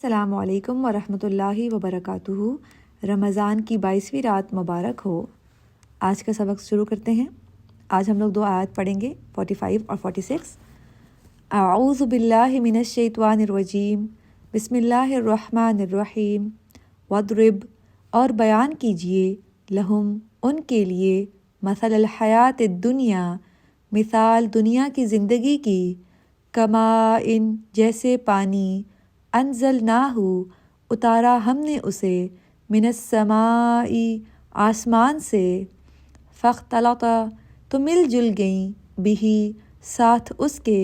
السلام علیکم ورحمۃ اللہ وبرکاتہ۔ رمضان کی 22ویں رات مبارک ہو۔ آج کا سبق شروع کرتے ہیں۔ آج ہم لوگ 2 آیات پڑھیں گے، 45 اور 46۔ اعوذ باللہ من الشیطان الرجیم، بسم اللہ الرحمن الرحیم۔ وَاضْرِبْ، اور بیان کیجئے، لہم، ان کے لیے، مثل الحیات الدنیا، مثال دنیا کی زندگی کی، کماء، جیسے پانی، انزلناہ، اتارا ہم نے اسے، من السماء، آسمان سے، فاختلط، تو مل جل گئیں، بہی، ساتھ اس کے،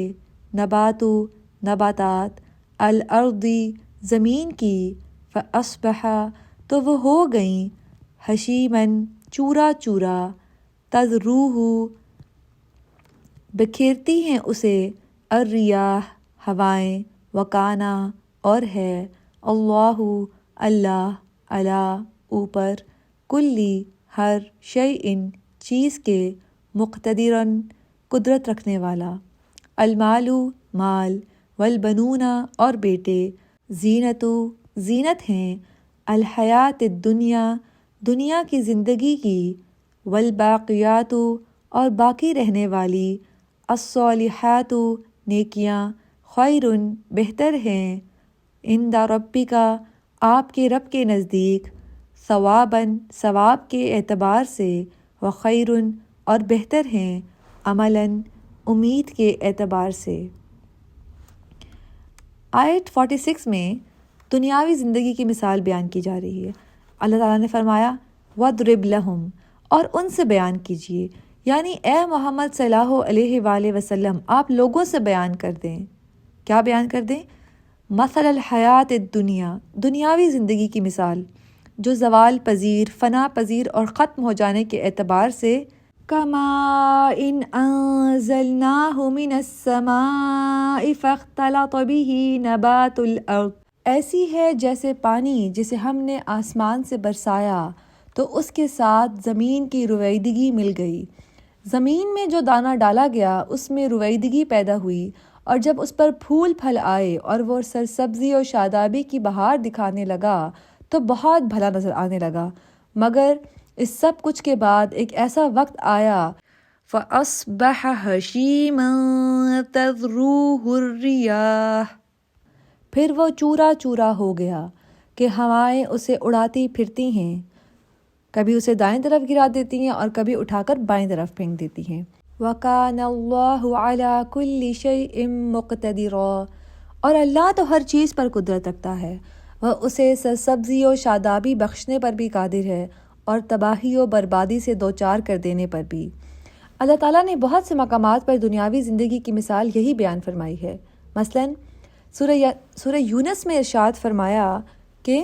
نباتات، الارض، زمین کی، فاصبح، تو وہ ہو گئیں، ہشیماً، چورا چورا، تذروہ، بکھیرتی ہیں اسے، الریاح، ہوائیں، وکانا، اور ہے، اللہ، اللہ، علی، اوپر، کلی، ہر، شیءٍ، چیز کے، مقتدراً، قدرت رکھنے والا، المال، مال، والبنون، اور بیٹے، زینت، زینت ہیں، الحیات الدنیا، دنیا کی زندگی کی، والباقیات، اور باقی رہنے والی، الصالحات، نیکیاں، خیرٌ، بہتر ہیں، عند ربک، آپ کے رب کے نزدیک، ثواباً، ثواب کے اعتبار سے، وخیرٌ، اور بہتر ہیں، عملاً، امید کے اعتبار سے۔ آیت 46 میں دنیاوی زندگی کی مثال بیان کی جا رہی ہے۔ اللہ تعالیٰ نے فرمایا وَاضْرِبْ لَهُمْ، اور ان سے بیان کیجئے، یعنی اے محمد صلی اللہ علیہ وآلہ وسلم، آپ لوگوں سے بیان کر دیں۔ کیا بیان کر دیں؟ مثل الحیات الدنیا، دنیاوی زندگی کی مثال، جو زوال پذیر، فنا پذیر اور ختم ہو جانے کے اعتبار سے، کماء انزلناہ من السماء فاختلط بہ نبات الارض، ایسی ہے جیسے پانی جسے ہم نے آسمان سے برسایا تو اس کے ساتھ زمین کی رویدگی مل گئی۔ زمین میں جو دانہ ڈالا گیا اس میں رویدگی پیدا ہوئی، اور جب اس پر پھول پھل آئے اور وہ سرسبزی اور شادابی کی بہار دکھانے لگا تو بہت بھلا نظر آنے لگا، مگر اس سب کچھ کے بعد ایک ایسا وقت آیا، فَأَصْبَحَ هَشِيمًا تَذْرُوهُ الرِّيَاحُ، پھر وہ چورا چورا ہو گیا کہ ہوائیں اسے اڑاتی پھرتی ہیں، کبھی اسے دائیں طرف گرا دیتی ہیں اور کبھی اٹھا کر بائیں طرف پھینک دیتی ہیں۔ وَكَانَ اللَّهُ عَلَى كُلِّ شَيْءٍ مُقْتَدِرًا، اور اللہ تو ہر چیز پر قدرت رکھتا ہے، وہ اسے سرسبزی و شادابی بخشنے پر بھی قادر ہے اور تباہی و بربادی سے دوچار کر دینے پر بھی۔ اللہ تعالیٰ نے بہت سے مقامات پر دنیاوی زندگی کی مثال یہی بیان فرمائی ہے۔ مثلاً سورہ یونس میں ارشاد فرمایا کہ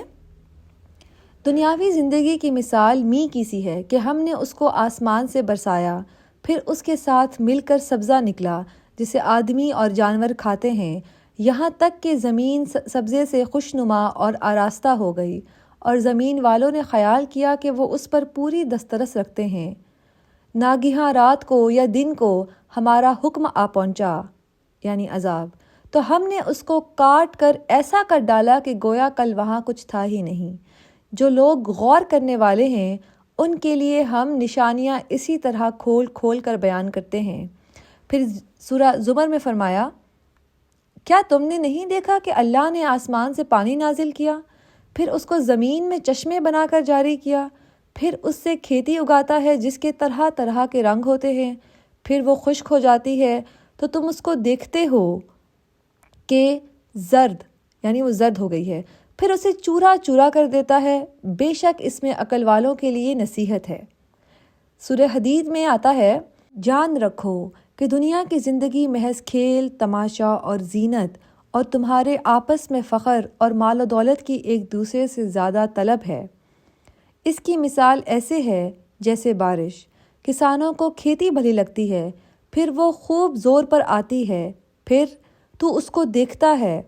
دنیاوی زندگی کی مثال می کی سی ہے کہ ہم نے اس کو آسمان سے برسایا، پھر اس کے ساتھ مل کر سبزہ نکلا جسے آدمی اور جانور کھاتے ہیں، یہاں تک کہ زمین سبزے سے خوشنما اور آراستہ ہو گئی، اور زمین والوں نے خیال کیا کہ وہ اس پر پوری دسترس رکھتے ہیں۔ ناگہاں رات کو یا دن کو ہمارا حکم آ پہنچا، یعنی عذاب، تو ہم نے اس کو کاٹ کر ایسا کر ڈالا کہ گویا کل وہاں کچھ تھا ہی نہیں۔ جو لوگ غور کرنے والے ہیں ان کے لیے ہم نشانیاں اسی طرح کھول کھول کر بیان کرتے ہیں۔ پھر سورہ زمر میں فرمایا، کیا تم نے نہیں دیکھا کہ اللہ نے آسمان سے پانی نازل کیا، پھر اس کو زمین میں چشمے بنا کر جاری کیا، پھر اس سے کھیتی اگاتا ہے جس کے طرح طرح کے رنگ ہوتے ہیں، پھر وہ خشک ہو جاتی ہے تو تم اس کو دیکھتے ہو کہ زرد، یعنی وہ زرد ہو گئی ہے، پھر اسے چورا چورا کر دیتا ہے، بے شک اس میں عقل والوں کے لیے نصیحت ہے۔ سورہ حدید میں آتا ہے، جان رکھو کہ دنیا کی زندگی محض کھیل تماشا اور زینت اور تمہارے آپس میں فخر اور مال و دولت کی ایک دوسرے سے زیادہ طلب ہے۔ اس کی مثال ایسے ہے جیسے بارش، کسانوں کو کھیتی بھلی لگتی ہے، پھر وہ خوب زور پر آتی ہے، پھر تو اس کو دیکھتا ہے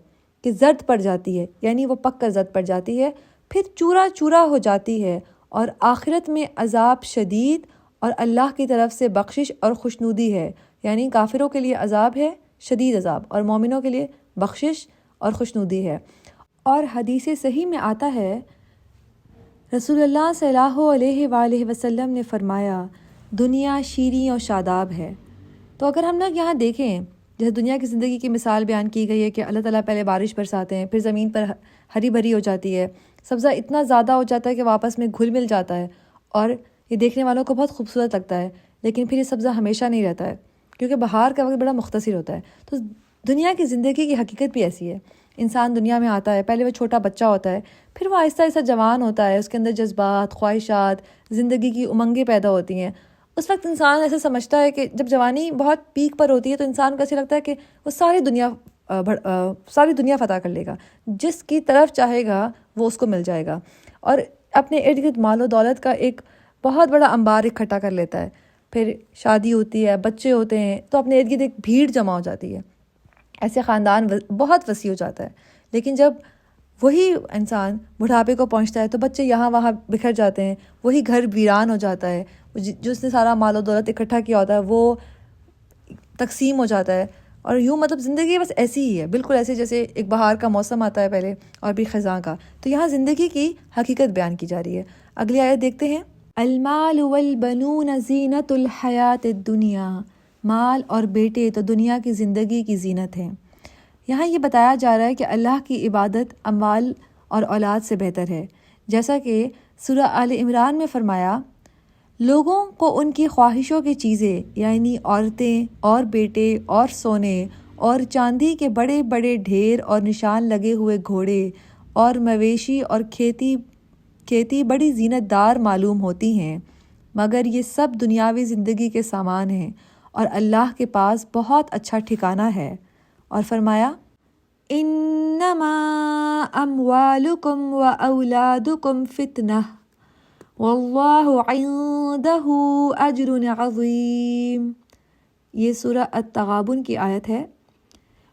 کہ زرد پڑ جاتی ہے، یعنی وہ پک کر زرد پڑ جاتی ہے، پھر چورا چورا ہو جاتی ہے، اور آخرت میں عذاب شدید اور اللہ کی طرف سے بخشش اور خوشنودی ہے، یعنی کافروں کے لیے عذاب ہے، شدید عذاب، اور مومنوں کے لیے بخشش اور خوشنودی ہے۔ اور حدیث صحیح میں آتا ہے، رسول اللہ صلی اللہ علیہ وآلہ وسلم نے فرمایا دنیا شیریں اور شاداب ہے۔ تو اگر ہم لوگ یہاں دیکھیں، جیسے دنیا کی زندگی کی مثال بیان کی گئی ہے کہ اللہ تعالیٰ پہلے بارش برساتے ہیں، پھر زمین پر ہری بھری ہو جاتی ہے، سبزہ اتنا زیادہ ہو جاتا ہے کہ وہ آپس میں گھل مل جاتا ہے اور یہ دیکھنے والوں کو بہت خوبصورت لگتا ہے، لیکن پھر یہ سبزہ ہمیشہ نہیں رہتا ہے کیونکہ بہار کا وقت بڑا مختصر ہوتا ہے۔ تو دنیا کی زندگی کی حقیقت بھی ایسی ہے۔ انسان دنیا میں آتا ہے، پہلے وہ چھوٹا بچہ ہوتا ہے، پھر وہ آہستہ آہستہ جوان ہوتا ہے، اس کے اندر جذبات، خواہشات، زندگی کی امنگیں پیدا ہوتی ہیں۔ اس وقت انسان ایسا سمجھتا ہے کہ جب جوانی بہت پیک پر ہوتی ہے تو انسان کو ایسے لگتا ہے کہ وہ ساری دنیا فتح کر لے گا، جس کی طرف چاہے گا وہ اس کو مل جائے گا، اور اپنے ارد گرد مال و دولت کا ایک بہت بڑا انبار اکٹھا کر لیتا ہے۔ پھر شادی ہوتی ہے، بچے ہوتے ہیں، تو اپنے ارد گرد ایک بھیڑ جمع ہو جاتی ہے، ایسے خاندان بہت وسیع ہو جاتا ہے۔ لیکن جب وہی انسان بڑھاپے کو پہنچتا ہے تو بچے یہاں وہاں بکھر جاتے ہیں، وہی گھر ویران ہو جاتا ہے، جو اس نے سارا مال و دولت اکٹھا کیا ہوتا ہے وہ تقسیم ہو جاتا ہے، اور یوں مطلب زندگی بس ایسی ہی ہے، بالکل ایسے جیسے ایک بہار کا موسم آتا ہے پہلے اور بھی خزاں کا۔ تو یہاں زندگی کی حقیقت بیان کی جا رہی ہے۔ اگلی آیت دیکھتے ہیں، المال والبنون زینت الحیات الدنیا، مال اور بیٹے تو دنیا کی زندگی کی زینت ہیں۔ یہاں یہ بتایا جا رہا ہے کہ اللہ کی عبادت اموال اور اولاد سے بہتر ہے، جیسا کہ سورہ آل عمران میں فرمایا، لوگوں کو ان کی خواہشوں کی چیزیں یعنی عورتیں اور بیٹے اور سونے اور چاندی کے بڑے بڑے ڈھیر اور نشان لگے ہوئے گھوڑے اور مویشی اور کھیتی بڑی زینت دار معلوم ہوتی ہیں، مگر یہ سب دنیاوی زندگی کے سامان ہیں اور اللہ کے پاس بہت اچھا ٹھکانہ ہے۔ اور فرمایا، انما اموالکم و اولادکم فتنہ واللہ عندہ اجر عظیم۔ یہ سورہ التغابن کی آیت ہے۔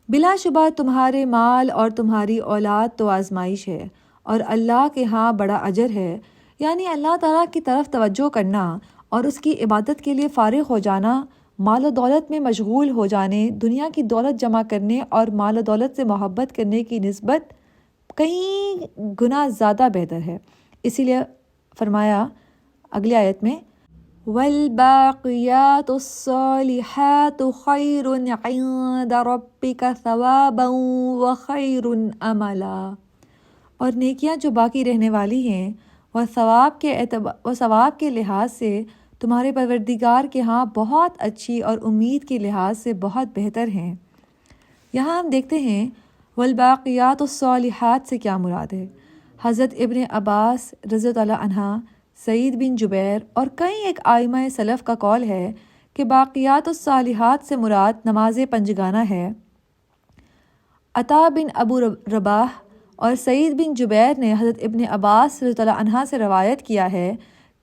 بلا شبہ تمہارے مال اور تمہاری اولاد تو آزمائش ہے اور اللہ کے ہاں بڑا اجر ہے، یعنی اللہ تعالیٰ کی طرف توجہ کرنا اور اس کی عبادت کے لیے فارغ ہو جانا، مال و دولت میں مشغول ہو جانے، دنیا کی دولت جمع کرنے اور مال و دولت سے محبت کرنے کی نسبت کئی گنا زیادہ بہتر ہے۔ اسی لیے فرمایا اگلی آیت میں، والباقیات الصالحات خیر عند ربک ثوابا وخیر املا، اور نیکیاں جو باقی رہنے والی ہیں وہ ثواب کے لحاظ سے تمہارے پروردگار کے ہاں بہت اچھی اور امید کے لحاظ سے بہت بہتر ہیں۔ یہاں ہم دیکھتے ہیں والباقیات الصالحات سے کیا مراد ہے۔ حضرت ابن عباس رضی اللہ عنہ، سعید بن جبیر اور کئی ایک ائمہ سلف کا قول ہے کہ باقیات الصالحات سے مراد نماز پنجگانہ ہے۔ عطا بن ابو رباح اور سعید بن جبیر نے حضرت ابن عباس رضی اللہ عنہ سے روایت کیا ہے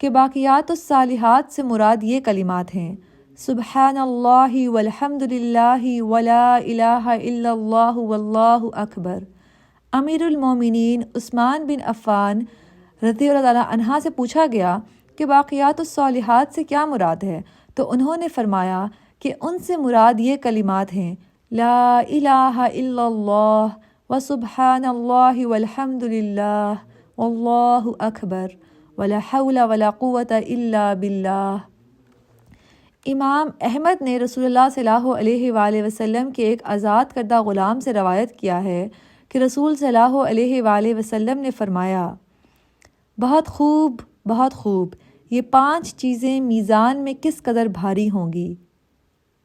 کہ باقیات الصالحات سے مراد یہ کلمات ہیں، سبحان اللہ والحمد للہ ولا الہ الا اللہ واللہ اکبر۔ امیر المومنین عثمان بن عفان رضی اللہ عنہ سے پوچھا گیا کہ باقیات الصالحات سے کیا مراد ہے، تو انہوں نے فرمایا کہ ان سے مراد یہ کلمات ہیں، لا الہ الا اللہ وسبحان اللہ والحمد للہ واللہ اکبر ولا حول ولا قوة الا باللہ۔ امام احمد نے رسول اللہ صلی اللہ علیہ وآلہ وسلم کے ایک آزاد کردہ غلام سے روایت کیا ہے کہ رسول صلی اللہ علیہ وآلہ وسلم نے فرمایا، بہت خوب بہت خوب، یہ 5 چیزیں میزان میں کس قدر بھاری ہوں گی۔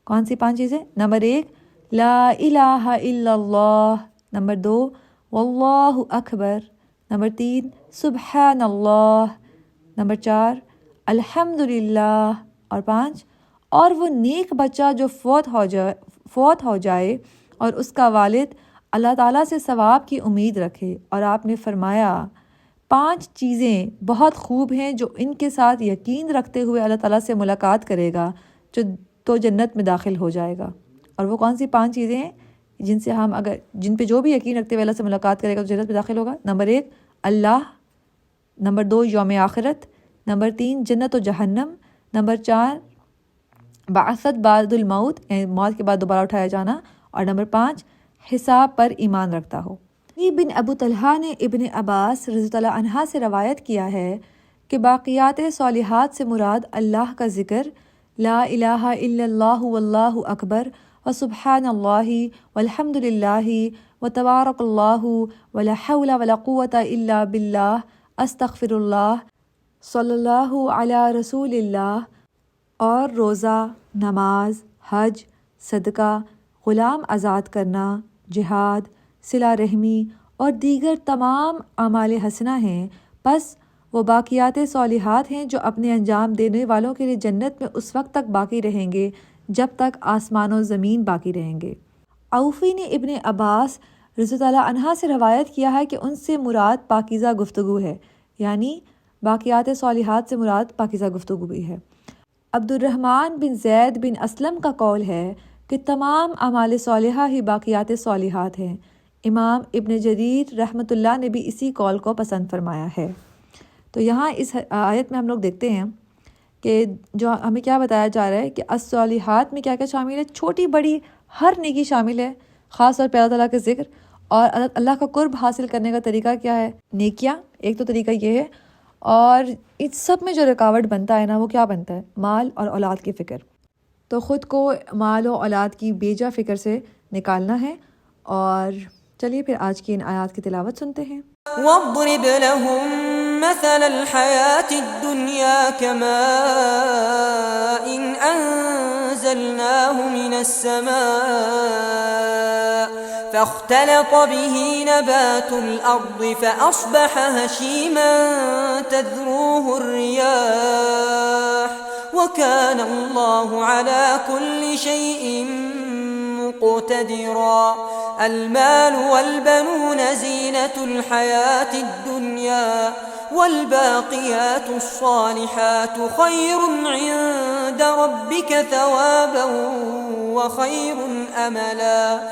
کون سی 5 چیزیں؟ نمبر 1 لا الہ الا اللہ، نمبر 2 واللہ اکبر، نمبر 3 سبحان اللہ، نمبر 4 الحمد للہ، اور 5 اور وہ نیک بچہ جو فوت ہو جائے اور اس کا والد اللہ تعالیٰ سے ثواب کی امید رکھے۔ اور آپ نے فرمایا 5 چیزیں بہت خوب ہیں، جو ان کے ساتھ یقین رکھتے ہوئے اللہ تعالیٰ سے ملاقات کرے گا تو جنت میں داخل ہو جائے گا۔ اور وہ کون سی 5 چیزیں ہیں جن پہ جو بھی یقین رکھتے ہوئے اللہ سے ملاقات کرے گا تو جنت میں داخل ہوگا؟ نمبر 1 اللہ، نمبر 2 یوم آخرت، نمبر 3 جنت و جہنم، نمبر 4 بعثت بعد الموت، موت کے بعد دوبارہ اٹھایا جانا، اور نمبر 5 حساب پر ایمان رکھتا ہو۔ بن ابو طلحہ نے ابن عباس رضی اللہ عنہ سے روایت کیا ہے کہ باقیات صالحات سے مراد اللہ کا ذکر، لا الہ الا اللہ واللہ اکبر وسبحان اللہ والحمد للہ وتبارک اللہ ولا حول ولا قوة الا باللہ استغفر اللہ صلی اللہ علی رسول اللہ، اور روزہ، نماز، حج، صدقہ، غلام آزاد کرنا، جہاد، صلہ رحمی اور دیگر تمام اعمال حسنہ ہیں، پس وہ باقیات صالحات ہیں جو اپنے انجام دینے والوں کے لیے جنت میں اس وقت تک باقی رہیں گے جب تک آسمان و زمین باقی رہیں گے۔ اوفی نے ابن عباس رضی اللہ عنہ سے روایت کیا ہے کہ ان سے مراد پاکیزہ گفتگو ہے، یعنی باقیات صالحات سے مراد پاکیزہ گفتگو بھی ہے۔ عبد الرحمن بن زید بن اسلم کا قول ہے کہ تمام اعمال صالحہ ہی باقیات صالحات ہیں۔ امام ابن جریر رحمۃ اللہ نے بھی اسی قول کو پسند فرمایا ہے۔ تو یہاں اس آیت میں ہم لوگ دیکھتے ہیں کہ جو ہمیں کیا بتایا جا رہا ہے کہ الصالحات میں کیا کیا شامل ہے، چھوٹی بڑی ہر نیکی شامل ہے، خاص طور پہ اللہ تعالیٰ کے ذکر اور اللہ کا قرب حاصل کرنے کا طریقہ کیا ہے، نیکیاں، ایک تو طریقہ یہ ہے، اور اس سب میں جو رکاوٹ بنتا ہے نا وہ کیا بنتا ہے، مال اور اولاد کی فکر۔ تو خود کو مال و اولاد کی بیجا فکر سے نکالنا ہے۔ اور چلیے پھر آج کی ان آیات کی تلاوت سنتے ہیں۔ واضرب لهم مثل الحياة الدنيا كماء أنزلناه من السماء فاختلط به نبات الأرض فأصبح هشيما تذروه الرياح وكان الله على كل شيء مقتدرا المال والبنون زينة الحياة الدنيا والباقيات الصالحات خير عند ربك ثوابا وخير أملا